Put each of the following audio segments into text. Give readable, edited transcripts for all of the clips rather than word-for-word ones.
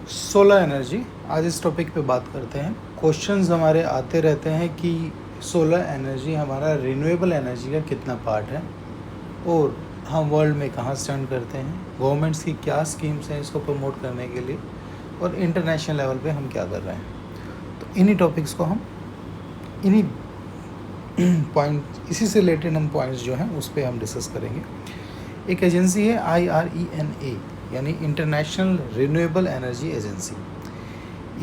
Solar energy, आज इस topic पे बात करते हैं। क्वेश्चंस हमारे आते रहते हैं कि सोलर एनर्जी हमारा रिन्यूएबल एनर्जी का कितना पार्ट है और हम वर्ल्ड में कहाँ स्टैंड करते हैं, गवर्नमेंट्स की क्या स्कीम्स हैं इसको प्रमोट करने के लिए, और इंटरनेशनल लेवल पे हम क्या कर रहे हैं। तो इन्हीं टॉपिक्स को हम इन्हीं पॉइंट इसी से रिलेटेड हम पॉइंट्स जो हैं उस पर हम डिस्कस करेंगे। एक एजेंसी है IRENA, यानी इंटरनेशनल रिन्यूएबल एनर्जी एजेंसी।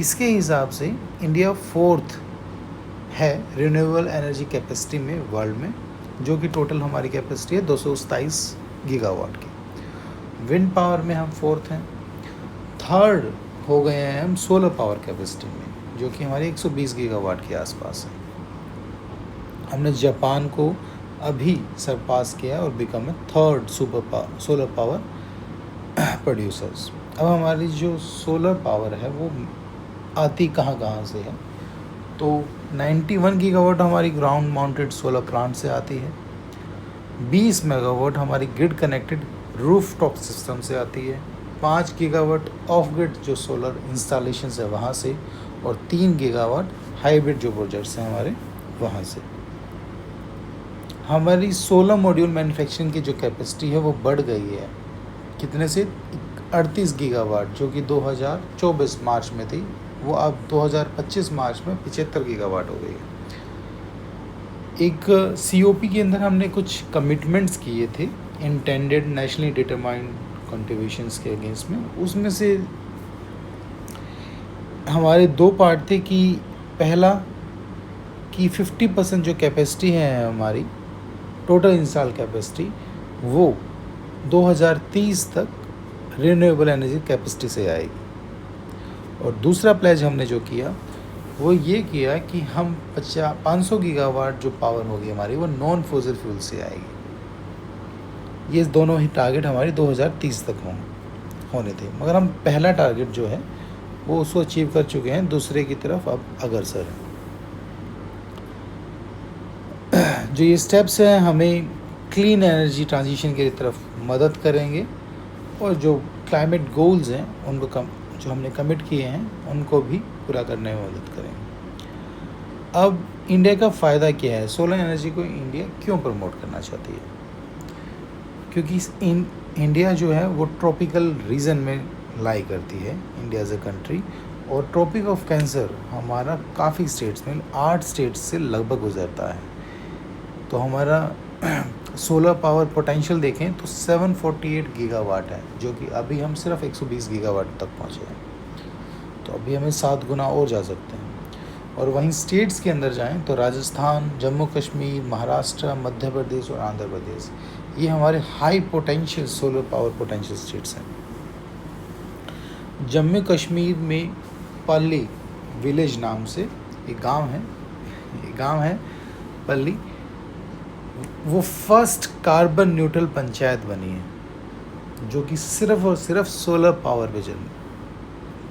इसके हिसाब से इंडिया 4th है रिन्यूएबल एनर्जी कैपेसिटी में वर्ल्ड में, जो कि टोटल हमारी कैपेसिटी है 227 गीगावाट की। विंड पावर में हम 4th हैं। 3rd हो गए हैं हम सोलर पावर कैपेसिटी में, जो कि हमारी 120 गीगावाट के आसपास है। हमने जापान को अभी सरपास किया और become 3rd solar power producers. अब हमारी जो सोलर पावर है वो आती कहाँ से है, तो 91 गीगावाट हमारी ग्राउंड माउंटेड सोलर प्लांट से आती है, 20 मेगावाट हमारी grid connected roof top system से आती है, 5 गीगावाट ऑफ ग्रिड जो सोलर इंस्टॉलेशन है वहाँ से, और 3 गीगावाट हाइब्रिड जो प्रोजेक्ट्स हैं हमारे वहाँ से। हमारी सोलर मॉड्यूल मैन्युफैक्चरिंग की जो कैपेसिटी है वो बढ़ गई है, कितने से 38 गीगावाट, जो कि 2024 मार्च में थी, वो अब 2025 मार्च में 75 गीगावाट हो गई है। एक COP के अंदर हमने कुछ कमिटमेंट्स किए थे इंटेंडेड नेशनली डिटरमाइंड कंट्रीब्यूशंस के अगेंस्ट में। उसमें से हमारे 2 पार्ट थे कि पहला कि 50% जो कैपेसिटी है हमारी टोटल इंस्टॉल कैपेसिटी वो 2030 तक रिन्यूएबल एनर्जी कैपेसिटी से आएगी। और दूसरा प्लेज हमने जो किया वो ये किया कि हम 500 गीगावाट जो पावर होगी हमारी वो नॉन फॉसिल फ्यूल से आएगी। ये दोनों ही टारगेट हमारे 2030 तक होने थे, मगर हम पहला टारगेट जो है वो उसको अचीव कर चुके हैं, दूसरे की तरफ अब अग्रसर है। जो ये स्टेप्स हैं हमें क्लीन एनर्जी ट्रांजिशन की तरफ मदद करेंगे, और जो क्लाइमेट गोल्स हैं उनको जो हमने कमिट किए हैं उनको भी पूरा करने में मदद करेंगे। अब इंडिया का फ़ायदा क्या है, सोलर एनर्जी को इंडिया क्यों प्रमोट करना चाहती है? क्योंकि इंडिया जो है वो ट्रॉपिकल रीजन में लाई करती है, इंडिया एज ए कंट्री, और ट्रॉपिक ऑफ कैंसर हमारा काफ़ी स्टेट्स में 8 स्टेट्स से लगभग गुजरता है। तो हमारा सोलर पावर पोटेंशियल देखें तो 748 गीगावाट है, जो कि अभी हम सिर्फ 120 गीगावाट तक पहुँचे हैं। तो अभी हमें 7 गुना और जा सकते हैं। और वहीं स्टेट्स के अंदर जाएं तो राजस्थान, जम्मू कश्मीर, महाराष्ट्र, मध्य प्रदेश और आंध्र प्रदेश, ये हमारे high potential solar power potential states हैं। जम्मू कश्मीर में पल्ली विलेज नाम से एक गांव है पल्ली, वो फर्स्ट कार्बन न्यूट्रल पंचायत बनी है, जो कि सिर्फ और सिर्फ सोलर पावर विजन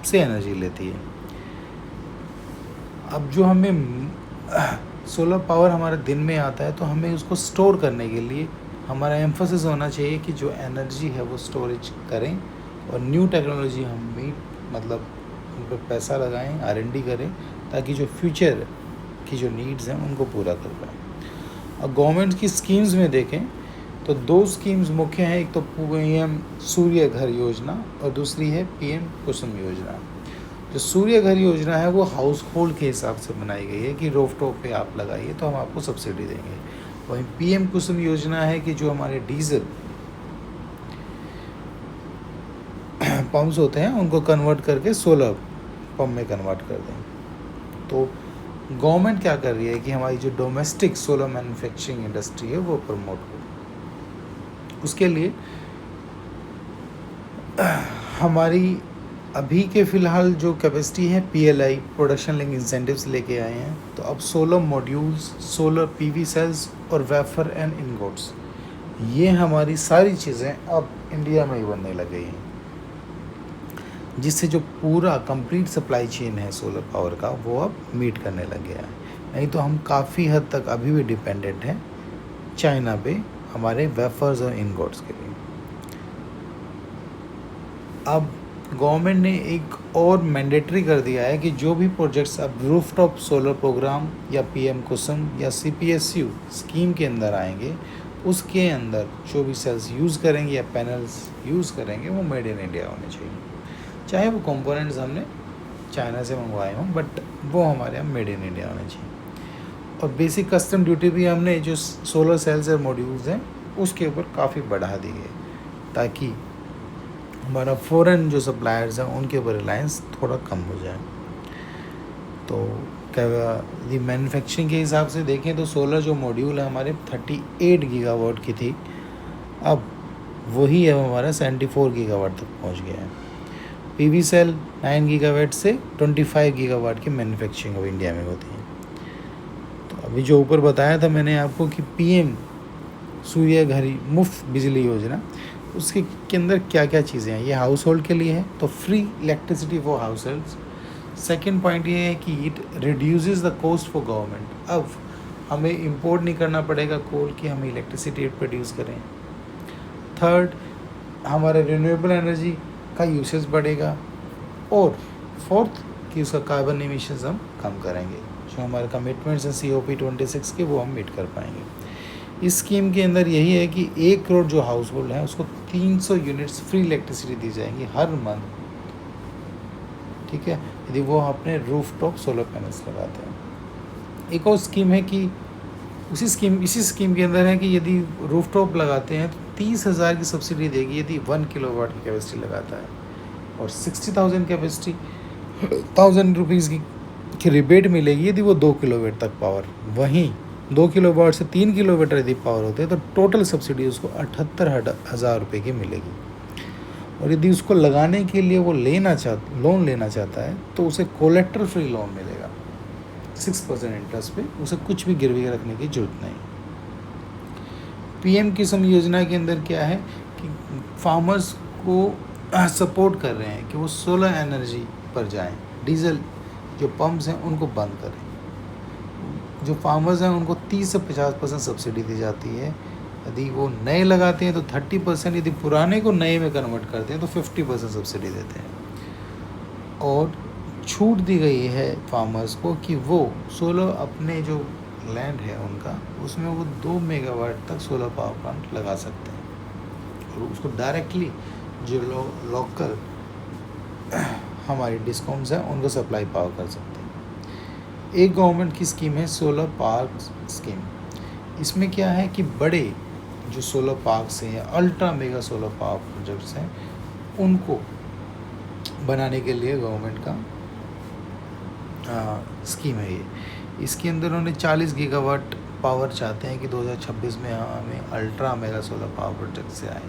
से एनर्जी लेती है। अब जो हमें सोलर पावर हमारे दिन में आता है तो हमें उसको स्टोर करने के लिए हमारा एम्फोसिस होना चाहिए कि जो एनर्जी है वो स्टोरेज करें, और न्यू टेक्नोलॉजी हम मतलब उन पर पैसा लगाएं, R&D करें, ताकि जो फ्यूचर की जो नीड्स हैं उनको पूरा कर पाएँ। और गवर्नमेंट की स्कीम्स में देखें तो 2 स्कीम्स मुख्य हैं, एक तो PM सूर्य घर योजना और दूसरी है PM कुसुम योजना। जो सूर्य घर योजना है वो हाउस होल्ड के हिसाब से बनाई गई है कि रोफटॉप पे आप लगाइए तो हम आपको सब्सिडी देंगे। वहीं PM कुसुम योजना है कि जो हमारे डीजल पंप्स होते हैं उनको कन्वर्ट करके सोलर पंप में कन्वर्ट कर दें। तो गवर्नमेंट क्या कर रही है कि हमारी जो डोमेस्टिक सोलर मैन्युफैक्चरिंग इंडस्ट्री है वो प्रमोट हो। उसके लिए हमारी अभी के फ़िलहाल जो कैपेसिटी है PLI प्रोडक्शन लिंक इंसेंटिव्स लेके आए हैं। तो अब solar modules, solar PV cells और वेफर एंड इनगोट्स, ये हमारी सारी चीज़ें अब इंडिया में ही बनने लग गई हैं, जिससे जो पूरा कंप्लीट सप्लाई चेन है सोलर पावर का वो अब मीट करने लग गया है। नहीं तो हम काफ़ी हद तक अभी भी डिपेंडेंट हैं चाइना पे हमारे वेफर्स और इनगोट्स के लिए। अब गवर्नमेंट ने एक और मैंडेटरी कर दिया है कि जो भी प्रोजेक्ट्स अब रूफटॉप सोलर प्रोग्राम या पीएम कुसुम या सीपीएसयू स्कीम के अंदर आएंगे, उसके अंदर जो भी सेल्स यूज़ करेंगे या पैनल्स यूज़ करेंगे वो मेड इन इंडिया होने चाहिए, चाहे वो कंपोनेंट्स हमने चाइना से मंगवाए हों, बट वो हमारे यहाँ मेड इन इंडिया होने चाहिए। और बेसिक कस्टम ड्यूटी भी हमने जो सोलर सेल्स और मॉड्यूल्स हैं उसके ऊपर काफ़ी बढ़ा दी है, ताकि हमारा फॉरेन जो सप्लायर्स हैं उनके ऊपर रिलायंस थोड़ा कम हो जाए। तो क्या यदि मैन्युफैक्चरिंग के हिसाब से देखें तो सोलर जो मॉड्यूल है हमारे 38 गीगावाट की थी, अब वही अब हमारा 74 गीगावाट तक पहुंच गया है। पीवी सेल 9 गीगावाट से 25 गीगावाट की मैन्युफैक्चरिंग अब इंडिया में होती है। तो अभी जो ऊपर बताया था मैंने आपको कि पीएम सूर्य घर मुफ्त बिजली योजना, उसके के अंदर क्या क्या चीज़ें हैं। ये हाउस होल्ड के लिए है, तो free electricity for house holds. Second point ये है कि it reduces the cost for government. अब हमें इंपोर्ट नहीं करना पड़ेगा कोल कि हमें इलेक्ट्रिसिटी प्रोड्यूस करें। थर्ड, हमारे रिन्यूएबल एनर्जी का यूसेज बढ़ेगा। और फोर्थ, कि उसका कार्बन एमिशंस हम कम करेंगे। जो हमारे कमिटमेंट्स हैं COP26 के, वो हम मीट कर पाएंगे। इस स्कीम के अंदर यही है कि 1 करोड़ जो हाउस होल्ड है उसको 300 यूनिट्स फ्री इलेक्ट्रिसिटी दी जाएंगी हर मंथ, ठीक है, यदि वो अपने रूफटॉप सोलर पैनल्स लगाते हैं। एक और स्कीम है कि इसी स्कीम के अंदर है कि यदि रूफटॉप लगाते हैं तो 30,000 की सब्सिडी देगी यदि 1 किलोवाट की कैपेसिटी लगाता है, और 60,000 कैपेसिटी 1000 रुपीज़ की रिबेट मिलेगी यदि वो 2 किलोवाट तक पावर। वहीं 2 किलोवाट से 3 किलोवाट यदि पावर होते हैं तो टोटल सब्सिडी उसको 78,000 रुपये की मिलेगी। और यदि उसको लगाने के लिए वो लोन लेना चाहता है तो उसे कोलेट्रल फ्री लोन मिलेगा 6% इंटरेस्ट पे, उसे कुछ भी गिरवी रखने की जरूरत नहीं। पीएम किसान योजना के अंदर क्या है कि फार्मर्स को सपोर्ट कर रहे हैं कि वो सोलर एनर्जी पर जाएं। डीजल जो पंप्स हैं उनको बंद करें। जो फार्मर्स हैं उनको 30 से 50% सब्सिडी दी जाती है। यदि वो नए लगाते हैं तो 30%, यदि पुराने को नए में कन्वर्ट करते हैं तो 50% सब्सिडी देते हैं। और छूट दी गई है फार्मर्स को कि वो सोलर अपने जो लैंड है उनका, उसमें वो 2 मेगावाट तक सोलर पावर प्लांट लगा सकते हैं और उसको डायरेक्टली जो लोकल हमारी डिस्कॉम्स हैं उनको सप्लाई पावर कर सकते हैं। एक गवर्नमेंट की स्कीम है सोलर पार्क स्कीम। इसमें क्या है कि बड़े जो सोलर पार्क्स हैं या ultra mega solar power projects हैं उनको बनाने के लिए गवर्नमेंट का स्कीम है ये। इसके अंदर उन्होंने 40 गीगावाट पावर चाहते हैं कि 2026 में हमें ultra mega solar power project से आए।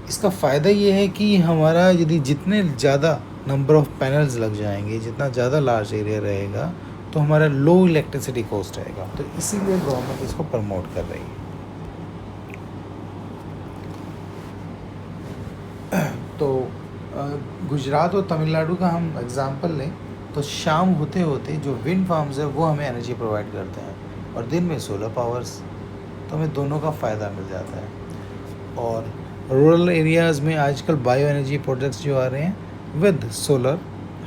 इसका फ़ायदा ये है कि हमारा यदि जितने ज़्यादा नंबर ऑफ़ पैनल्स लग जाएंगे, जितना ज़्यादा लार्ज एरिया रहेगा, तो हमारा लो इलेक्ट्रिसिटी कॉस्ट रहेगा। तो इसीलिए गवर्नमेंट इसको प्रमोट कर रही है। तो गुजरात और तमिलनाडु का हम एग्ज़ाम्पल लें तो शाम होते होते जो विंड फार्म्स है वो हमें एनर्जी प्रोवाइड करते हैं और दिन में सोलर पावर्स, तो हमें दोनों का फ़ायदा मिल जाता है। और रूरल एरियाज़ में आजकल बायो एनर्जी प्रोजेक्ट्स जो आ रहे हैं विद सोलर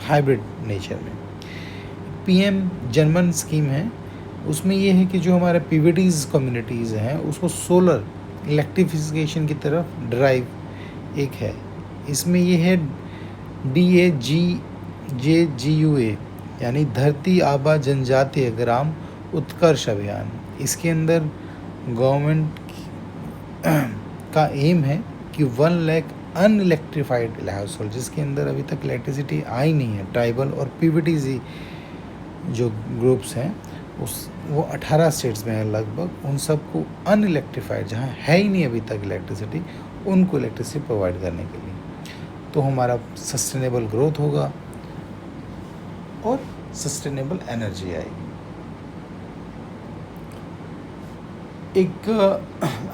हाइब्रिड नेचर में। पीएम जनमन स्कीम है, उसमें ये है कि जो हमारे पीवीटीज़ कम्युनिटीज़ हैं उसको सोलर इलेक्ट्रिफिकेशन की तरफ ड्राइव एक है। इसमें ये है DAGJGUA यानी धरती आबा जनजातीय ग्राम उत्कर्ष अभियान। इसके अंदर गवर्नमेंट का एम है कि 1 लाख अनइलेक्ट्रीफाइड हाउस होल्ड, जिसके अंदर अभी तक इलेक्ट्रिसिटी आई नहीं है, ट्राइबल और पीवीटीजी जो ग्रुप्स हैं वो 18 स्टेट्स में है लगभग, उन सबको अनइलेक्ट्रीफाइड जहाँ है ही नहीं अभी तक इलेक्ट्रिसिटी, उनको इलेक्ट्रिसिटी प्रोवाइड करने के लिए। तो हमारा सस्टेनेबल ग्रोथ होगा और सस्टेनेबल एनर्जी आएगी। एक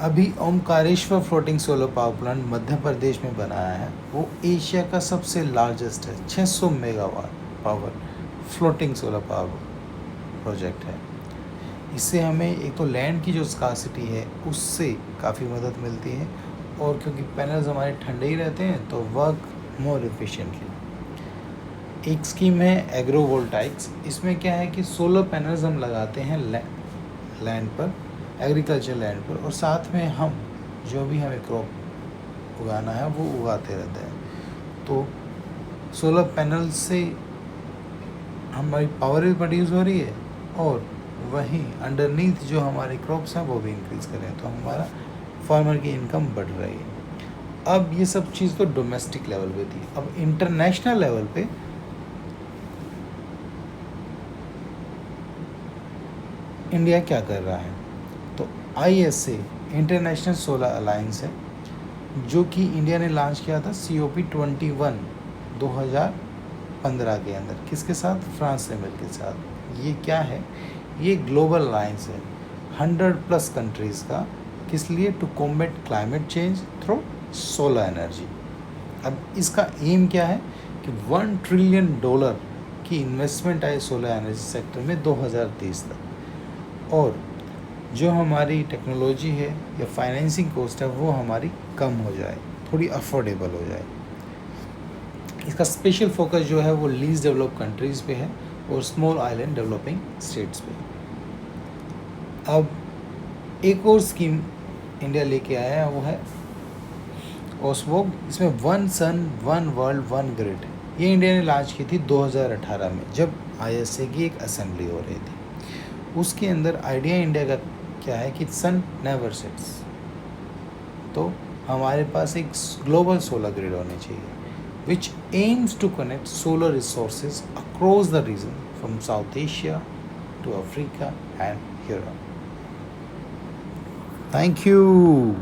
अभी Omkareshwar floating solar power plant Madhya Pradesh में बनाया है, वो एशिया का सबसे लार्जेस्ट है। 600 megawatt power floating solar power project है। इससे हमें एक तो लैंड की जो स्कार्सिटी है उससे काफ़ी मदद मिलती है और क्योंकि पैनल्स हमारे ठंडे ही रहते हैं तो वर्क मोर एफिशिएंटली। एक स्कीम है एग्रोवोल्टाइक्स। इसमें क्या है कि सोलर पैनल्स हम लगाते हैं लैंड पर, एग्रीकल्चर लैंड पर, और साथ में हम जो भी हमें क्रॉप उगाना है वो उगाते रहते हैं। तो सोलर पैनल से हमारी पावर भी प्रोड्यूस हो रही है और वहीं अंडरनीथ जो हमारे क्रॉप्स हैं वो भी इंक्रीज़ कर रहे हैं, तो हमारा फार्मर की इनकम बढ़ रही है। अब ये सब चीज़ तो डोमेस्टिक लेवल पे थी। अब इंटरनेशनल लेवल पे इंडिया क्या कर रहा है, तो ISA इंटरनेशनल सोलर अलायंस है, जो कि इंडिया ने लॉन्च किया था COP21 2015 के अंदर। किसके साथ? फ्रांस से मिल के साथ। ये क्या है? ये ग्लोबल अलायंस है 100+ कंट्रीज़ का। किस लिए? To combat climate change through solar energy. अब इसका एम क्या है कि $1 ट्रिलियन की इन्वेस्टमेंट आए सोलर एनर्जी सेक्टर में 2030 तक, और जो हमारी टेक्नोलॉजी है या फाइनेंसिंग कॉस्ट है वो हमारी कम हो जाए, थोड़ी अफोर्डेबल हो जाए। इसका स्पेशल फोकस जो है वो लीस्ट डेवलप कंट्रीज़ पे है और स्मॉल आइलैंड डेवलपिंग स्टेट्स पे। अब एक और स्कीम इंडिया लेके आया है, वो है ओसवोग। इसमें 1 सन 1 वर्ल्ड 1 ग्रिड, ये इंडिया ने लॉन्च की थी 2018 में, जब ISA की एक असेंबली हो रही थी। उसके अंदर आइडिया इंडिया का क्या है कि सन नेवर सेट्स, तो हमारे पास एक ग्लोबल सोलर ग्रिड होनी चाहिए which aims to connect solar resources across the region from South Asia to Africa and Europe. Thank you.